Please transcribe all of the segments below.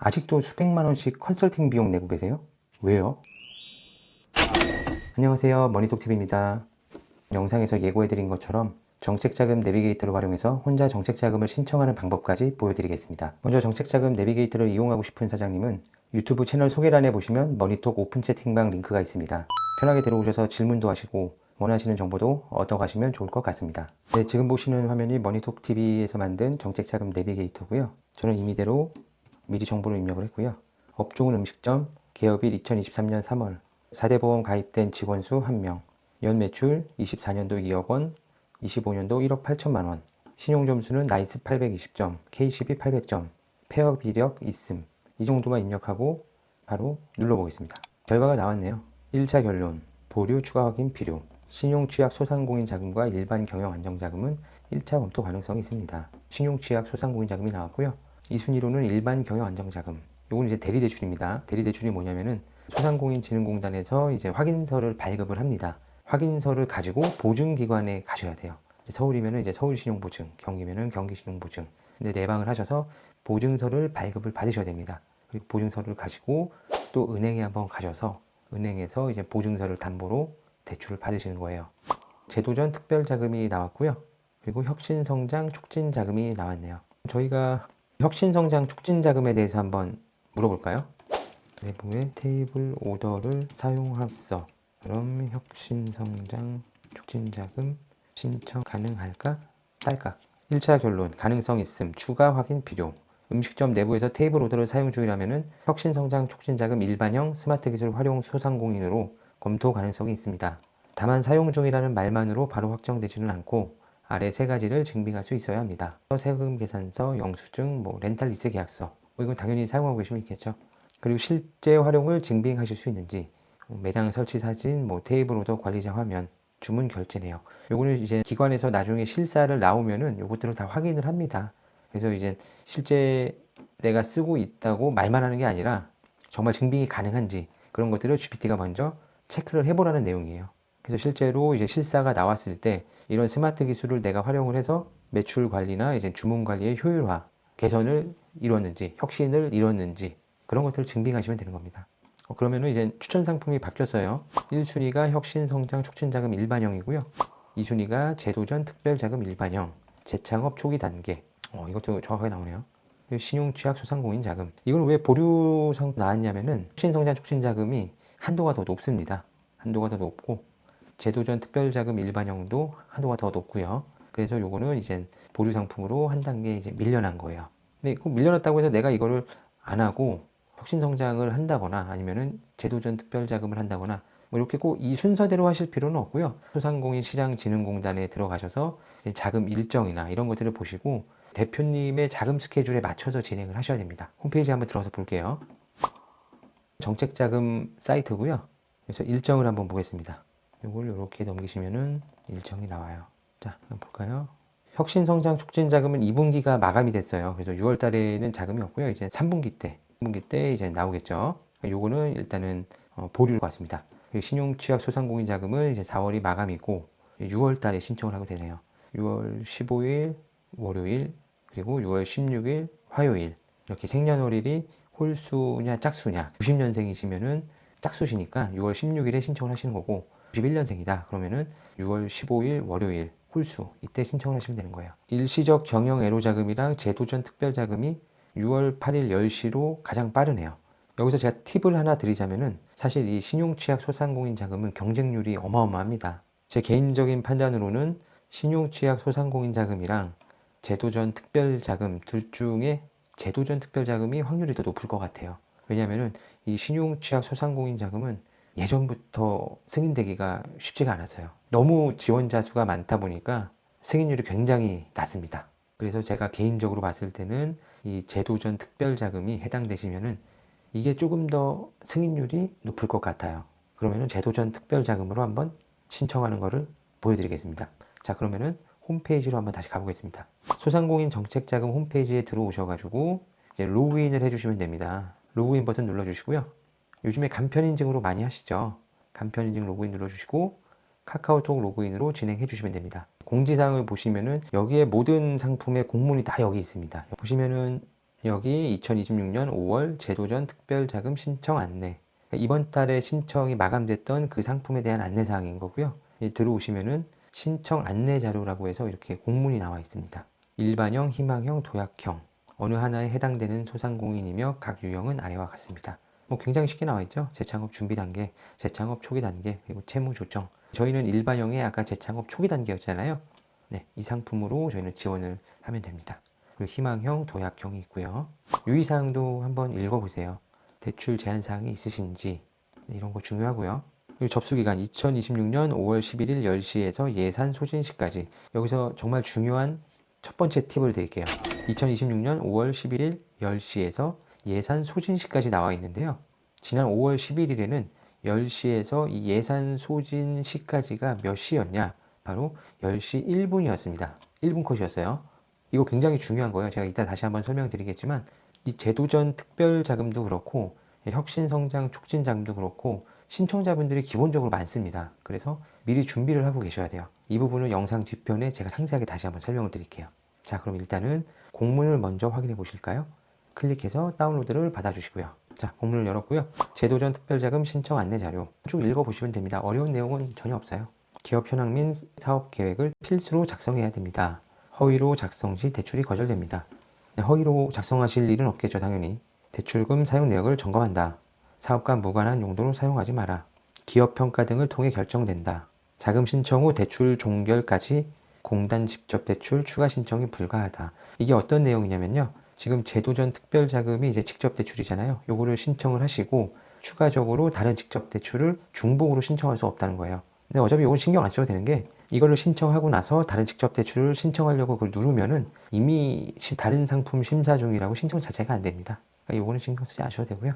아직도 수백만 원씩 컨설팅 비용 내고 계세요? 왜요? 안녕하세요, 머니톡TV입니다. 영상에서 예고해드린 것처럼 정책자금 내비게이터를 활용해서 혼자 정책자금을 신청하는 방법까지 보여드리겠습니다. 먼저 정책자금 내비게이터를 이용하고 싶은 사장님은 유튜브 채널 소개란에 보시면 머니톡 오픈 채팅방 링크가 있습니다. 편하게 들어오셔서 질문도 하시고 원하시는 정보도 얻어가시면 좋을 것 같습니다. 네, 지금 보시는 화면이 머니톡TV에서 만든 정책자금 내비게이터고요. 저는 임의대로 미리 정보를 입력을 했고요. 업종은 음식점, 개업일 2023년 3월, 4대 보험 가입된 직원 수 1명, 연매출 24년도 2억 원, 25년도 1억 8천만 원, 신용점수는 나이스 820점, K12 800점, 폐업 이력 있음. 이 정도만 입력하고 바로 눌러보겠습니다. 결과가 나왔네요. 1차 결론, 보류 추가 확인 필요. 신용취약 소상공인 자금과 일반 경영 안정자금은 1차 검토 가능성이 있습니다. 신용취약 소상공인 자금이 나왔고요. 이 순위로는 일반 경영 안정자금. 요건 이제 대리대출입니다. 대리대출이 뭐냐면은 소상공인진흥공단에서 이제 확인서를 발급을 합니다. 확인서를 가지고 보증기관에 가셔야 돼요. 서울이면은 이제 서울신용보증, 경기면은 경기신용보증. 근데 내방을 하셔서 보증서를 발급을 받으셔야 됩니다. 그리고 보증서를 가지고 또 은행에 한번 가셔서 은행에서 이제 보증서를 담보로 대출을 받으시는 거예요. 제도전 특별자금이 나왔고요. 그리고 혁신성장 촉진자금이 나왔네요. 저희가 혁신성장 촉진자금에 대해서 한번 물어볼까요? 내부의 테이블 오더를 사용하소. 그럼 혁신성장 촉진자금 신청 가능할까? 딸깍. 1차 결론, 가능성 있음, 추가 확인 필요. 음식점 내부에서 테이블 오더를 사용 중이라면 혁신성장 촉진자금 일반형 스마트 기술 활용 소상공인으로 검토 가능성이 있습니다. 다만 사용 중이라는 말만으로 바로 확정되지는 않고 아래 세 가지를 증빙할 수 있어야 합니다. 세금 계산서, 영수증, 렌탈 리스 계약서. 이건 당연히 사용하고 계시면 있겠죠. 그리고 실제 활용을 증빙하실 수 있는지, 매장 설치 사진, 테이블 오더 관리자 화면, 주문 결제 내역. 요거는 이제 기관에서 나중에 실사를 나오면은 요것들을 다 확인을 합니다. 그래서 이제 실제 내가 쓰고 있다고 말만 하는 게 아니라 정말 증빙이 가능한지 그런 것들을 GPT가 먼저 체크를 해보라는 내용이에요. 그래서 실제로 이제 실사가 나왔을 때 이런 스마트 기술을 내가 활용을 해서 매출 관리나 이제 주문 관리의 효율화, 개선을 이뤘는지, 혁신을 이뤘는지 그런 것들을 증빙하시면 되는 겁니다. 그러면은 이제 추천 상품이 바뀌었어요. 1순위가 혁신성장 촉진자금 일반형이고요. 2순위가 제도전 특별자금 일반형, 재창업 초기 단계. 이것도 정확하게 나오네요. 신용취약 소상공인 자금. 이건 왜 보류상 나왔냐면은 혁신성장 촉진자금이 한도가 더 높습니다. 한도가 더 높고 제도전 특별자금 일반형도 한도가 더 높고요. 그래서 요거는 이제 보류 상품으로 한 단계 이제 밀려난 거예요. 근데 꼭 밀려났다고 해서 내가 이거를 안 하고 혁신성장을 한다거나 아니면은 제도전 특별자금을 한다거나 이렇게 꼭 이 순서대로 하실 필요는 없고요. 소상공인 시장진흥공단에 들어가셔서 자금 일정이나 이런 것들을 보시고 대표님의 자금 스케줄에 맞춰서 진행을 하셔야 됩니다. 홈페이지 한번 들어가서 볼게요. 정책자금 사이트고요. 그래서 일정을 한번 보겠습니다. 이걸 이렇게 넘기시면은 일정이 나와요. 자, 한번 볼까요? 혁신성장 촉진자금은 2분기가 마감이 됐어요. 그래서 6월 달에는 자금이 없고요. 이제 3분기 때 이제 나오겠죠. 요거는 일단은 보류일 것 같습니다. 신용취약 소상공인 자금은 이제 4월이 마감이고 6월 달에 신청을 하게 되네요. 6월 15일 월요일 그리고 6월 16일 화요일 이렇게 생년월일이 홀수냐 짝수냐 90년생이시면은 짝수시니까 6월 16일에 신청을 하시는 거고 91년생이다 그러면은 6월 15일 월요일 홀수 이때 신청을 하시면 되는 거예요. 일시적 경영 애로 자금이랑 제도전 특별 자금이 6월 8일 10시로 가장 빠르네요. 여기서 제가 팁을 하나 드리자면은 사실 이 신용취약 소상공인 자금은 경쟁률이 어마어마합니다. 제 개인적인 판단으로는 신용취약 소상공인 자금이랑 제도전 특별 자금 둘 중에 제도전 특별 자금이 확률이 더 높을 것 같아요. 왜냐하면은 이 신용취약 소상공인 자금은 예전부터 승인되기가 쉽지가 않았어요. 너무 지원자 수가 많다 보니까 승인율이 굉장히 낮습니다. 그래서 제가 개인적으로 봤을 때는 이 제도전 특별 자금이 해당되시면은 이게 조금 더 승인율이 높을 것 같아요. 그러면은 제도전 특별 자금으로 한번 신청하는 거를 보여드리겠습니다. 자, 그러면은 홈페이지로 한번 다시 가보겠습니다. 소상공인 정책자금 홈페이지에 들어오셔가지고 이제 로그인을 해주시면 됩니다. 로그인 버튼 눌러주시고요. 요즘에 간편인증으로 많이 하시죠. 간편인증 로그인 눌러주시고 카카오톡 로그인으로 진행해 주시면 됩니다. 공지사항을 보시면은 여기에 모든 상품의 공문이 다 여기 있습니다. 보시면은 여기 2026년 5월 제도전 특별자금 신청 안내. 이번 달에 신청이 마감됐던 그 상품에 대한 안내사항인 거고요. 들어오시면은 신청 안내 자료라고 해서 이렇게 공문이 나와 있습니다. 일반형, 희망형, 도약형. 어느 하나에 해당되는 소상공인이며 각 유형은 아래와 같습니다. 굉장히 쉽게 나와 있죠. 재창업 준비 단계, 재창업 초기 단계, 그리고 채무 조정. 저희는 일반형의 아까 재창업 초기 단계였잖아요. 네, 이 상품으로 저희는 지원을 하면 됩니다. 그리고 희망형, 도약형이 있고요. 유의사항도 한번 읽어보세요. 대출 제한사항이 있으신지, 네, 이런 거 중요하고요. 그리고 접수기간 2026년 5월 11일 10시에서 예산 소진 시까지. 여기서 정말 중요한 첫 번째 팁을 드릴게요. 2026년 5월 11일 10시에서 예산 소진 시까지 나와 있는데요. 지난 5월 11일에는 10시에서 이 예산 소진 시까지가 몇 시였냐? 바로 10시 1분이었습니다. 1분 컷이었어요. 이거 굉장히 중요한 거예요. 제가 이따 다시 한번 설명드리겠지만 이 제도전 특별자금도 그렇고 혁신성장 촉진자금도 그렇고 신청자분들이 기본적으로 많습니다. 그래서 미리 준비를 하고 계셔야 돼요. 이 부분은 영상 뒤편에 제가 상세하게 다시 한번 설명을 드릴게요. 자, 그럼 일단은 공문을 먼저 확인해 보실까요? 클릭해서 다운로드를 받아주시고요. 자, 공문을 열었고요. 제도전 특별자금 신청 안내 자료 쭉 읽어보시면 됩니다. 어려운 내용은 전혀 없어요. 기업 현황 및 사업 계획을 필수로 작성해야 됩니다. 허위로 작성 시 대출이 거절됩니다. 네, 허위로 작성하실 일은 없겠죠, 당연히. 대출금 사용 내역을 점검한다. 사업과 무관한 용도로 사용하지 마라. 기업 평가 등을 통해 결정된다. 자금 신청 후 대출 종결까지 공단 직접 대출 추가 신청이 불가하다. 이게 어떤 내용이냐면요. 지금 제도전 특별자금이 이제 직접 대출이잖아요. 요거를 신청을 하시고 추가적으로 다른 직접 대출을 중복으로 신청할 수 없다는 거예요. 근데 어차피 이건 신경 안 써도 되는 게 이거를 신청하고 나서 다른 직접 대출을 신청하려고 그걸 누르면은 이미 다른 상품 심사 중이라고 신청 자체가 안 됩니다. 그러니까 이거는 신경 쓰지 않으셔도 되고요.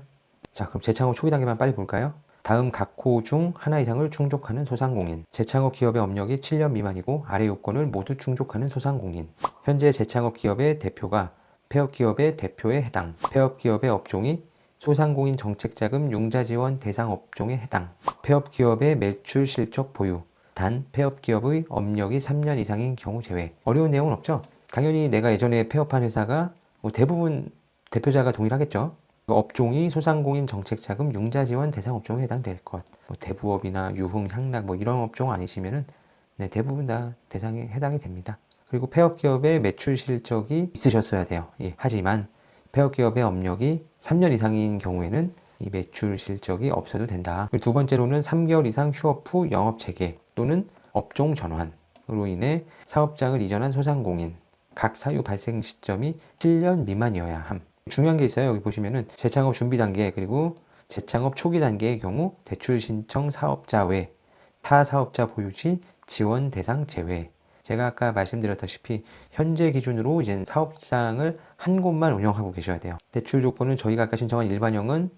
자, 그럼 재창업 초기 단계만 빨리 볼까요? 다음 각 호 중 하나 이상을 충족하는 소상공인. 재창업 기업의 업력이 7년 미만이고 아래 요건을 모두 충족하는 소상공인. 현재 재창업 기업의 대표가 폐업기업의 대표에 해당. 폐업기업의 업종이 소상공인 정책자금 융자지원 대상 업종에 해당. 폐업기업의 매출 실적 보유. 단 폐업기업의 업력이 3년 이상인 경우 제외. 어려운 내용은 없죠? 당연히 내가 예전에 폐업한 회사가 대부분 대표자가 동일하겠죠? 업종이 소상공인 정책자금 융자지원 대상 업종에 해당될 것. 대부업이나 유흥, 향락 이런 업종 아니시면은 네, 대부분 다 대상에 해당이 됩니다. 그리고 폐업기업의 매출 실적이 있으셨어야 돼요. 예, 하지만 폐업기업의 업력이 3년 이상인 경우에는 이 매출 실적이 없어도 된다. 두 번째로는 3개월 이상 휴업 후 영업 재개 또는 업종 전환으로 인해 사업장을 이전한 소상공인. 각 사유 발생 시점이 7년 미만이어야 함. 중요한 게 있어요. 여기 보시면은 재창업 준비 단계 그리고 재창업 초기 단계의 경우 대출 신청 사업자 외, 타 사업자 보유 시 지원 대상 제외. 제가 아까 말씀드렸다시피 현재 기준으로 이제 사업장을 한 곳만 운영하고 계셔야 돼요. 대출 조건은 저희가 아까 신청한 일반형은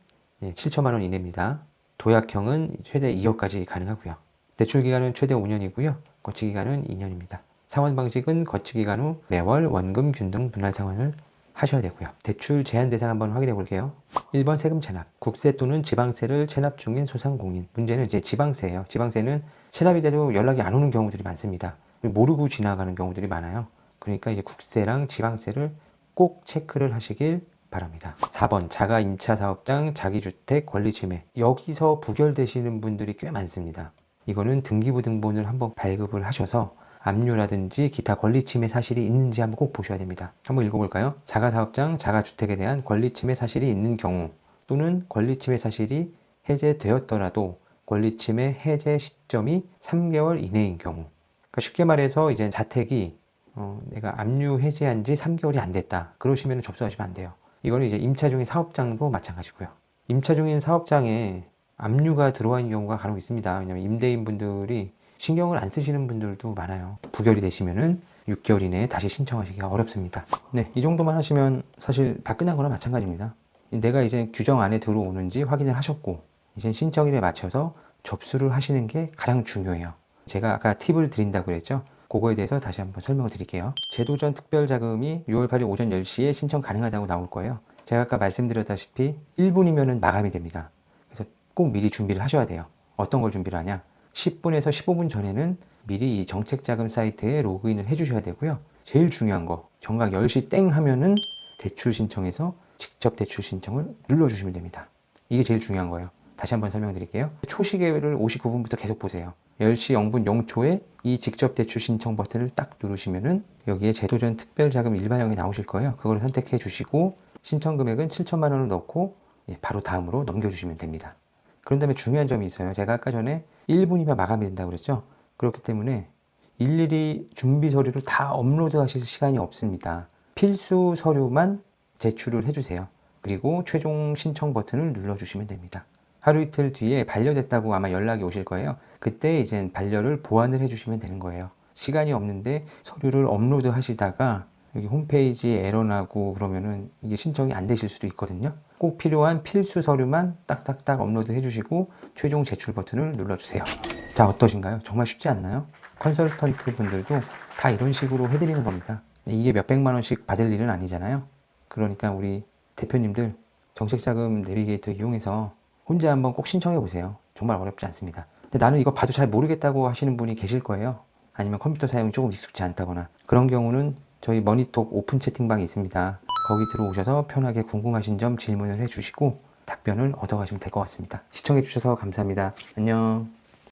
7천만 원 이내입니다. 도약형은 최대 2억까지 가능하고요. 대출 기간은 최대 5년이고요. 거치 기간은 2년입니다. 상환 방식은 거치 기간 후 매월 원금 균등 분할 상환을 하셔야 되고요. 대출 제한 대상 한번 확인해 볼게요. 1번 세금 체납. 국세 또는 지방세를 체납 중인 소상공인. 문제는 이제 지방세예요. 지방세는 체납이 돼도 연락이 안 오는 경우들이 많습니다. 모르고 지나가는 경우들이 많아요. 그러니까 이제 국세랑 지방세를 꼭 체크를 하시길 바랍니다. 4번 자가 임차 사업장 자기주택 권리 침해. 여기서 부결되시는 분들이 꽤 많습니다. 이거는 등기부등본을 한번 발급을 하셔서 압류라든지 기타 권리 침해 사실이 있는지 한번 꼭 보셔야 됩니다. 한번 읽어볼까요? 자가사업장, 자가주택에 대한 권리 침해 사실이 있는 경우 또는 권리 침해 사실이 해제되었더라도 권리 침해 해제 시점이 3개월 이내인 경우. 그러니까 쉽게 말해서 이제 자택이 내가 압류 해제한 지 3개월이 안 됐다. 그러시면 접수하시면 안 돼요. 이거는 이제 임차 중인 사업장도 마찬가지고요. 임차 중인 사업장에 압류가 들어와 있는 경우가 간혹 있습니다. 왜냐하면 임대인 분들이 신경을 안 쓰시는 분들도 많아요. 부결이 되시면은 6개월 이내에 다시 신청하시기가 어렵습니다. 네, 이 정도만 하시면 사실 다 끝난 거나 마찬가지입니다. 내가 이제 규정 안에 들어오는지 확인을 하셨고 이제 신청일에 맞춰서 접수를 하시는 게 가장 중요해요. 제가 아까 팁을 드린다고 그랬죠? 그거에 대해서 다시 한번 설명을 드릴게요. 제도전 특별자금이 6월 8일 오전 10시에 신청 가능하다고 나올 거예요. 제가 아까 말씀드렸다시피 1분이면 마감이 됩니다. 그래서 꼭 미리 준비를 하셔야 돼요. 어떤 걸 준비를 하냐? 10분에서 15분 전에는 미리 이 정책자금 사이트에 로그인을 해주셔야 되고요. 제일 중요한 거, 정각 10시 땡 하면은 대출 신청에서 직접 대출 신청을 눌러주시면 됩니다. 이게 제일 중요한 거예요. 다시 한번 설명드릴게요. 초시계를 59분부터 계속 보세요. 10시 0분 0초에 이 직접 대출 신청 버튼을 딱 누르시면은 여기에 제도전 특별자금 일반형이 나오실 거예요. 그걸 선택해 주시고 신청 금액은 7천만 원을 넣고 바로 다음으로 넘겨주시면 됩니다. 그런 다음에 중요한 점이 있어요. 제가 아까 전에 1분이면 마감이 된다고 그랬죠. 그렇기 때문에 일일이 준비 서류를 다 업로드 하실 시간이 없습니다. 필수 서류만 제출을 해주세요. 그리고 최종 신청 버튼을 눌러주시면 됩니다. 하루 이틀 뒤에 반려됐다고 아마 연락이 오실 거예요. 그때 이제 반려를 보완을 해주시면 되는 거예요. 시간이 없는데 서류를 업로드 하시다가 여기 홈페이지에 에러 나고 그러면은 이게 신청이 안 되실 수도 있거든요. 꼭 필요한 필수 서류만 딱딱딱 업로드 해주시고 최종 제출 버튼을 눌러주세요. 자, 어떠신가요? 정말 쉽지 않나요? 컨설턴트 분들도 다 이런 식으로 해드리는 겁니다. 이게 몇백만 원씩 받을 일은 아니잖아요. 그러니까 우리 대표님들 정책자금 내비게이터 이용해서 혼자 한번 꼭 신청해 보세요. 정말 어렵지 않습니다. 근데 나는 이거 봐도 잘 모르겠다고 하시는 분이 계실 거예요. 아니면 컴퓨터 사용이 조금 익숙지 않다거나 그런 경우는 저희 머니톡 오픈 채팅방이 있습니다. 거기 들어오셔서 편하게 궁금하신 점 질문을 해주시고 답변을 얻어가시면 될 것 같습니다. 시청해 주셔서 감사합니다. 안녕.